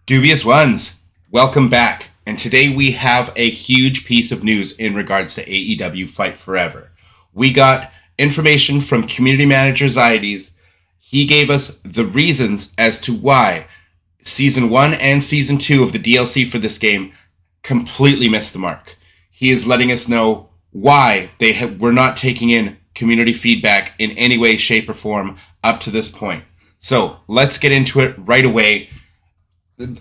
Dubious ones, welcome back. And today we have a huge piece of news in regards to AEW Fight Forever. We got information from community manager Zyddies. He gave us the reasons as to why Season 1 and Season 2 of the DLC for this game completely missed the mark. He is letting us know why they were not taking in community feedback in any way, shape, or form up to this point. So let's get into it right away.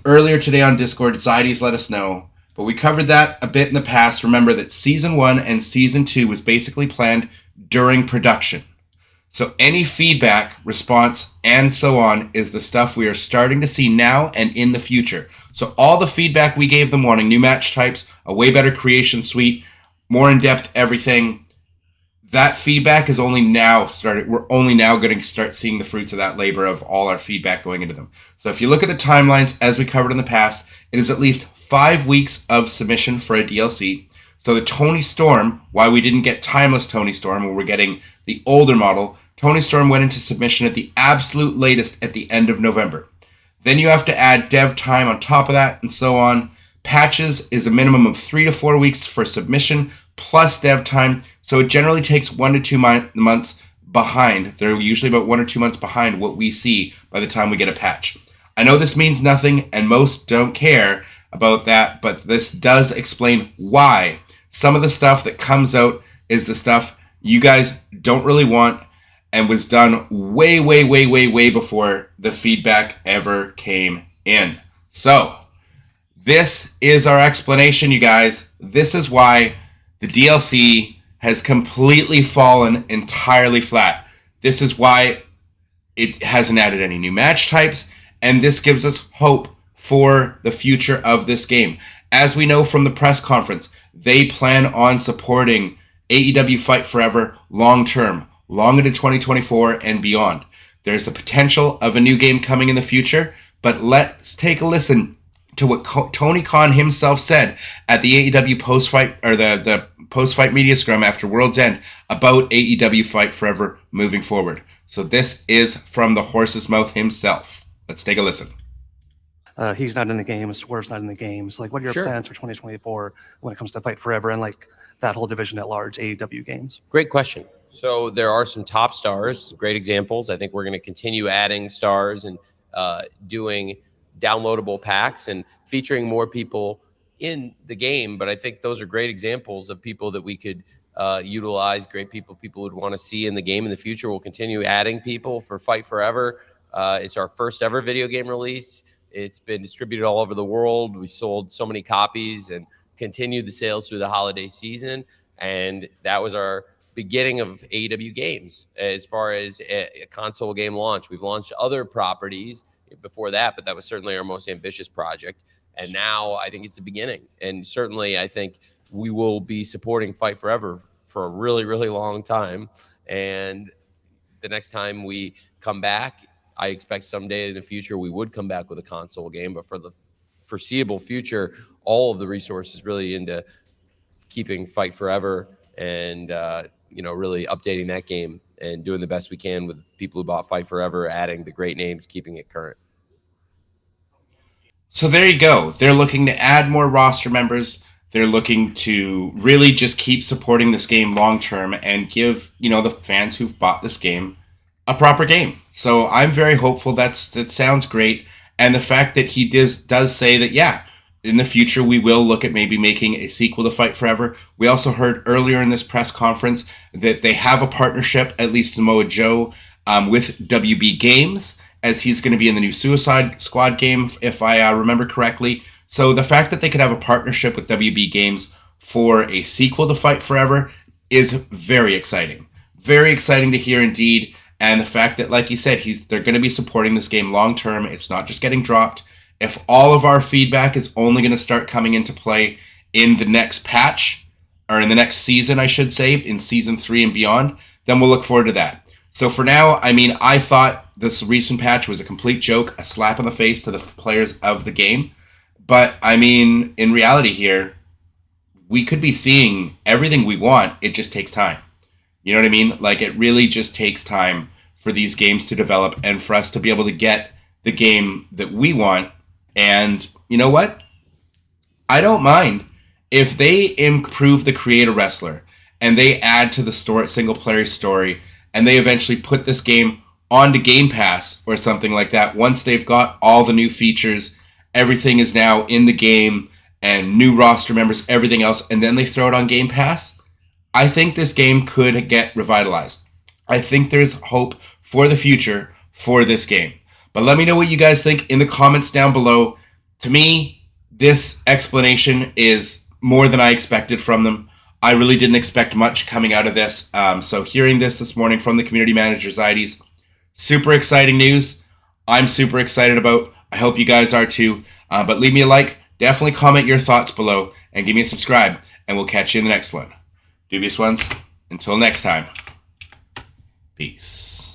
Earlier today on Discord, Zyddies let us know, but we covered that a bit in the past. Remember that Season 1 and Season 2 was basically planned during production. So any feedback, response, and so on is the stuff we are starting to see now and in the future. So all the feedback we gave them wanting new match types, a way better creation suite, more in-depth everything, that feedback is only now started. We're only now going to start seeing the fruits of that labor of all our feedback going into them. So if you look at the timelines as we covered in the past, it is at least 5 weeks of submission for a DLC. So the Tony Storm, why we didn't get Timeless Tony Storm, where we're getting the older model, Tony Storm went into submission at the absolute latest at the end of November. Then you have to add dev time on top of that and so on. Patches is a minimum of 3 to 4 weeks for submission plus dev time. So it generally takes 1 to 2 months behind. They're usually about 1 or 2 months behind what we see by the time we get a patch. I know this means nothing and most don't care about that, but this does explain why some of the stuff that comes out is the stuff you guys don't really want and was done way before the feedback ever came in. So, this is our explanation, you guys. This is why the DLC has completely fallen entirely flat. This is why it hasn't added any new match types, and this gives us hope for the future of this game. As we know from the press conference, they plan on supporting AEW Fight Forever long term, long into 2024 and beyond. There's the potential of a new game coming in the future, but let's take a listen to what Tony Khan himself said at the AEW post-fight, or the post-fight media scrum after World's End about AEW Fight Forever moving forward. So this is from the horse's mouth himself. Let's take a listen. He's not in the games, Swerve's not in the games. Like, what are your plans for 2024 when it comes to Fight Forever and like that whole division at large, AEW games? Great question. So there are some top stars, great examples. I think we're going to continue adding stars and doing downloadable packs and featuring more people in the game. But I think those are great examples of people that we could utilize, great people would want to see in the game in the future. We'll continue adding people for Fight Forever. It's our first ever video game release. It's been distributed all over the world. We sold so many copies and continued the sales through the holiday season. And that was our beginning of AEW games as far as a console game launch. We've launched other properties before that, but that was certainly our most ambitious project. And now I think it's the beginning. And certainly I think we will be supporting Fight Forever for a really, really long time. And the next time we come back, I expect someday in the future we would come back with a console game. But for the foreseeable future, all of the resources really into keeping Fight Forever and really updating that game and doing the best we can with people who bought Fight Forever, adding the great names, keeping it current. So there you go. They're looking to add more roster members. They're looking to really just keep supporting this game long term and give, the fans who've bought this game a proper game. So I'm very hopeful. That sounds great. And the fact that he does say that, yeah, in the future we will look at maybe making a sequel to Fight Forever. We also heard earlier in this press conference that they have a partnership, at least Samoa Joe, with WB Games, as he's going to be in the new Suicide Squad game, if I remember correctly. So the fact that they could have a partnership with WB Games for a sequel to Fight Forever is very exciting. Very exciting to hear indeed. And the fact that, like you said, they're going to be supporting this game long term. It's not just getting dropped. If all of our feedback is only going to start coming into play in the next patch, or in the next season, I should say, in Season 3 and beyond, then we'll look forward to that. So for now, I thought this recent patch was a complete joke, a slap in the face to the players of the game. But, in reality here, we could be seeing everything we want. It just takes time. You know what I mean? Like, it really just takes time for these games to develop and for us to be able to get the game that we want And you know what? I don't mind if they improve the Create a Wrestler and they add to the single player story and they eventually put this game onto Game Pass or something like that. Once they've got all the new features, everything is now in the game and new roster members, everything else, and then they throw it on Game Pass, I think this game could get revitalized. I think there's hope for the future for this game. But let me know what you guys think in the comments down below. To me, this explanation is more than I expected from them. I really didn't expect much coming out of this. So hearing this morning from the community manager, Zyddies, super exciting news. I'm super excited about. I hope you guys are too. But leave me a like. Definitely comment your thoughts below and give me a subscribe. And we'll catch you in the next one. Dubious ones, until next time. Peace.